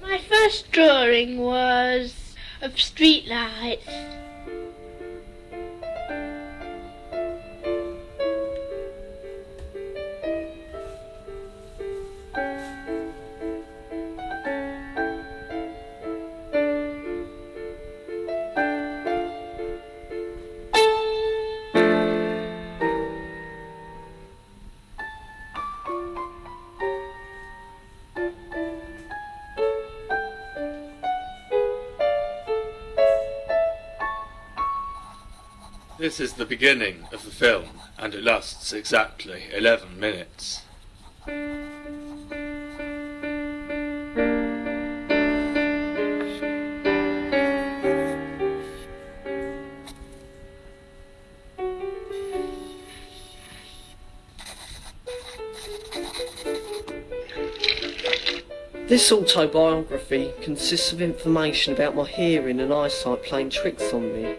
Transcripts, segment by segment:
My first drawing was of streetlights. This is the beginning of the film, and it lasts exactly 11 minutes. This autobiography consists of information about my hearing and eyesight playing tricks on me.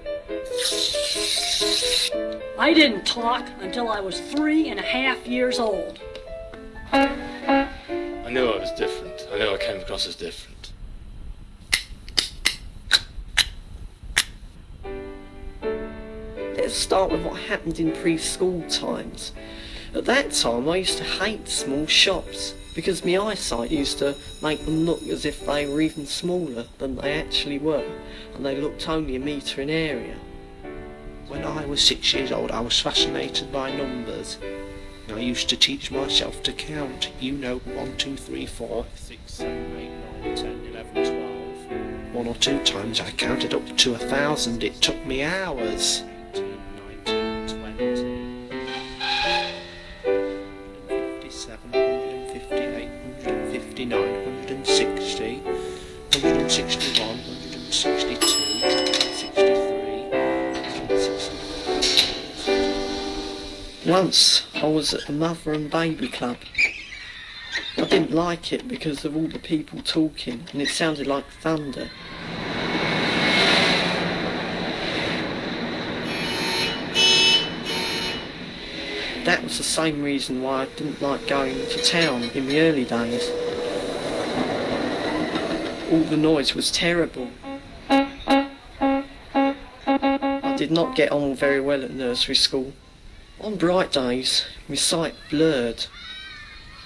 I didn't talk until I was 3.5 years old. I knew I was different. I knew I came across as different. Let's start with what happened in preschool times. At that time I used to hate small shops because my eyesight used to make them look as if they were even smaller than they actually were, and they looked only a metre in area. When I was 6 years old, I was fascinated by numbers. I used to teach myself to count. 1, 2, 3, 4, 6, 7, 8, 9, 10, 11, 12. One or two times I counted up to 1,000. It took me hours. 18, 19, 20, 157, 158, 159, 160, 161, 162, 163. Once I was at the Mother and Baby Club. I didn't like it because of all the people talking, and it sounded like thunder. That was the same reason why I didn't like going to town in the early days. All the noise was terrible. I did not get on very well at nursery school. On bright days, my sight blurred.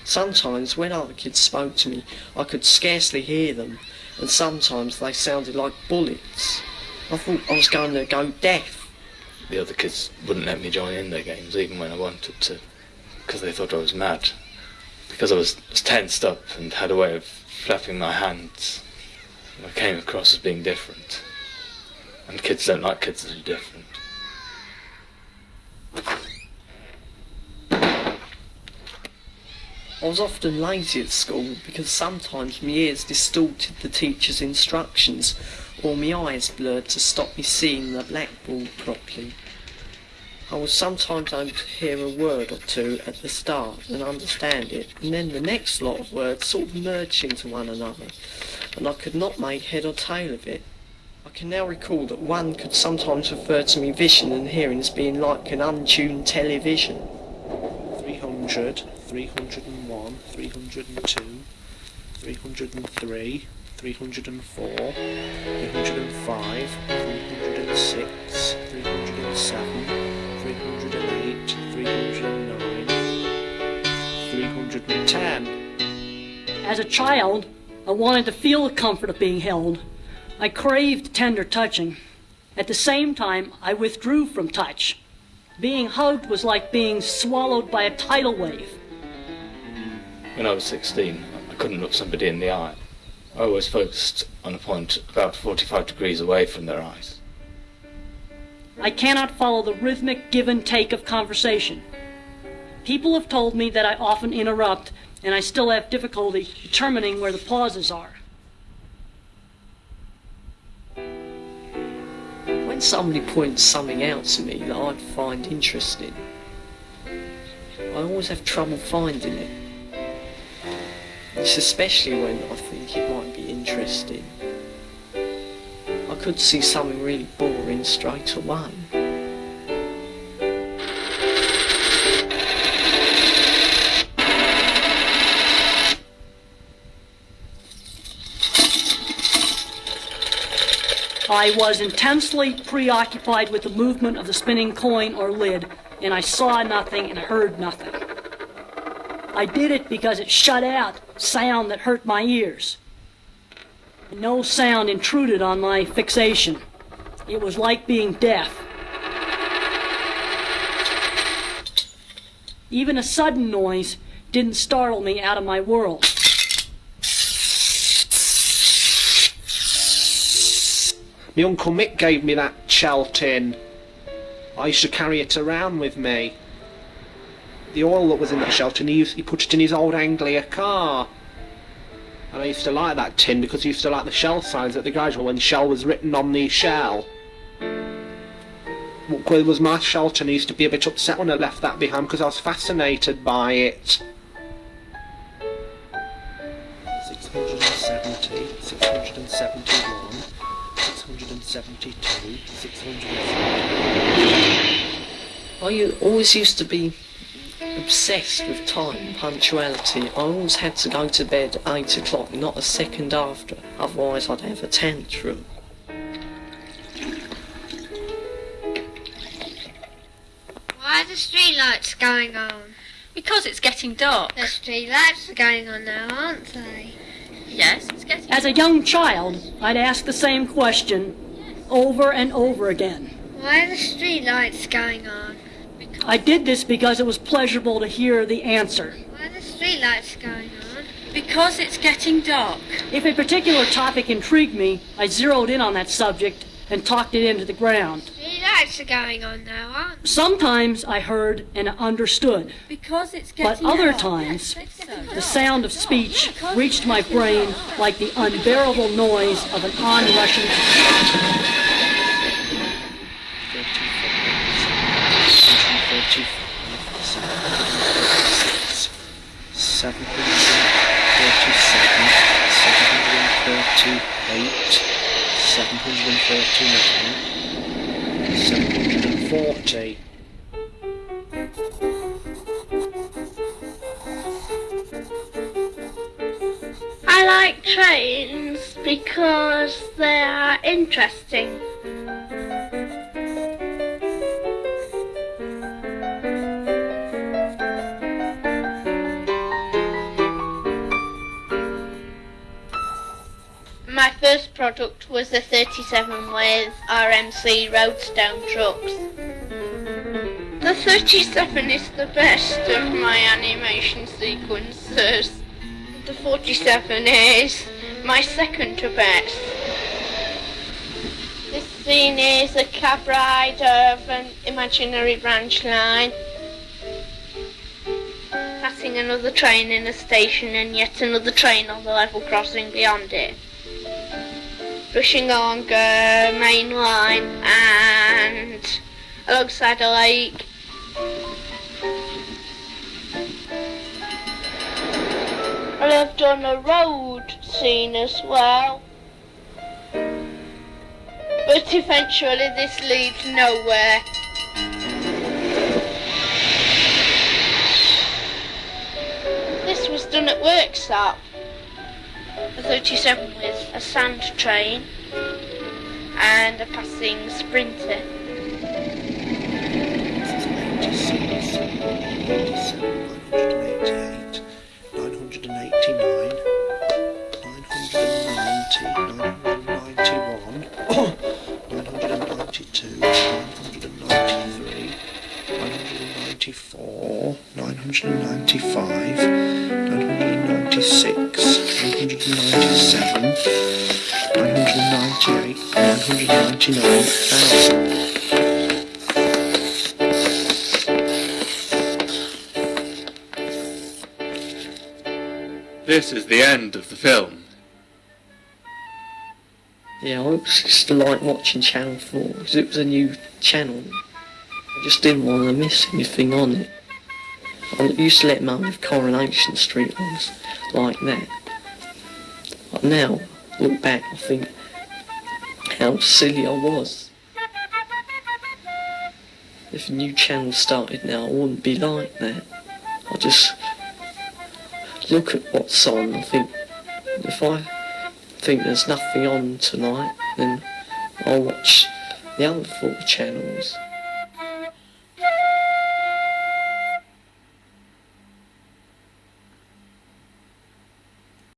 Sometimes when other kids spoke to me, I could scarcely hear them, and sometimes they sounded like bullets. I thought I was going to go deaf. The other kids wouldn't let me join in their games even when I wanted to, because they thought I was mad. Because I was tensed up and had a way of flapping my hands, I came across as being different. And kids don't like kids that are different. I was often lazy at school because sometimes my ears distorted the teacher's instructions, or my eyes blurred to stop me seeing the blackboard properly. I was sometimes able to hear a word or two at the start and understand it, and then the next lot of words sort of merged into one another, and I could not make head or tail of it. I can now recall that one could sometimes refer to me vision and hearing as being like an untuned television. 300, 301, 302, 303, 304, 305, 306, 307, 308, 309, 310. As a child, I wanted to feel the comfort of being held. I craved tender touching. At the same time, I withdrew from touch. Being hugged was like being swallowed by a tidal wave. When I was 16, I couldn't look somebody in the eye. I always focused on a point about 45 degrees away from their eyes. I cannot follow the rhythmic give and take of conversation. People have told me that I often interrupt, and I still have difficulty determining where the pauses are. When somebody points something out to me that I find interesting, I always have trouble finding it. It's especially when I think it might be interesting. I could see something really boring straight away. I was intensely preoccupied with the movement of the spinning coin or lid, and I saw nothing and heard nothing. I did it because it shut out sound that hurt my ears. No sound intruded on my fixation. It was like being deaf. Even a sudden noise didn't startle me out of my world. My Uncle Mick gave me that shell tin. I used to carry it around with me. The oil that was in that shell tin, he put it in his old Anglia car. And I used to like that tin because I used to like the shell signs at the garage when shell was written on the shell. Well, it was my shell tin. I used to be a bit upset when I left that behind because I was fascinated by it. 670, 671, 672, 673. I always used to be obsessed with time, punctuality. I always had to go to bed at 8 o'clock, not a second after, otherwise I'd have a tantrum. Why are the streetlights going on? Because it's getting dark. The streetlights are going on now, aren't they? Yes, it's getting As a young child, I'd ask the same question over and over again. Why are the streetlights going on? I did this because it was pleasurable to hear the answer. Why are the streetlights going on? Because it's getting dark. If a particular topic intrigued me, I zeroed in on that subject and talked it into the ground. Streetlights are going on now, aren't they? Sometimes I heard and understood, Because it's but getting other dark. times Yes, so. the sound of speech reached my brain like the unbearable noise of an onrushing... 740. I like trains because they are interesting. My first product was a 37 with RMC Roadstone trucks. The 37 is the best of my animation sequences. The 47 is my second to best. This scene is a cab ride of an imaginary branch line, passing another train in a station and yet another train on the level crossing beyond it, rushing along a main line and alongside a lake. And I've done a road scene as well. But eventually this leads nowhere. This was done at Worksop. A 37 with a sand train and a passing sprinter. 988, 989, 990, 991, 992, 993, 994, 995, 996, 997, 998, 999,000. This is the end of the film. Yeah, I used to like watching Channel 4 because it was a new channel. I just didn't want to miss anything on it. I used to let Mum with Coronation Street on like that. But now, look back, I think how silly I was. If a new channel started now, I wouldn't be like that. I just look at what's on. I think if I think there's nothing on tonight, then I'll watch the other 4 channels.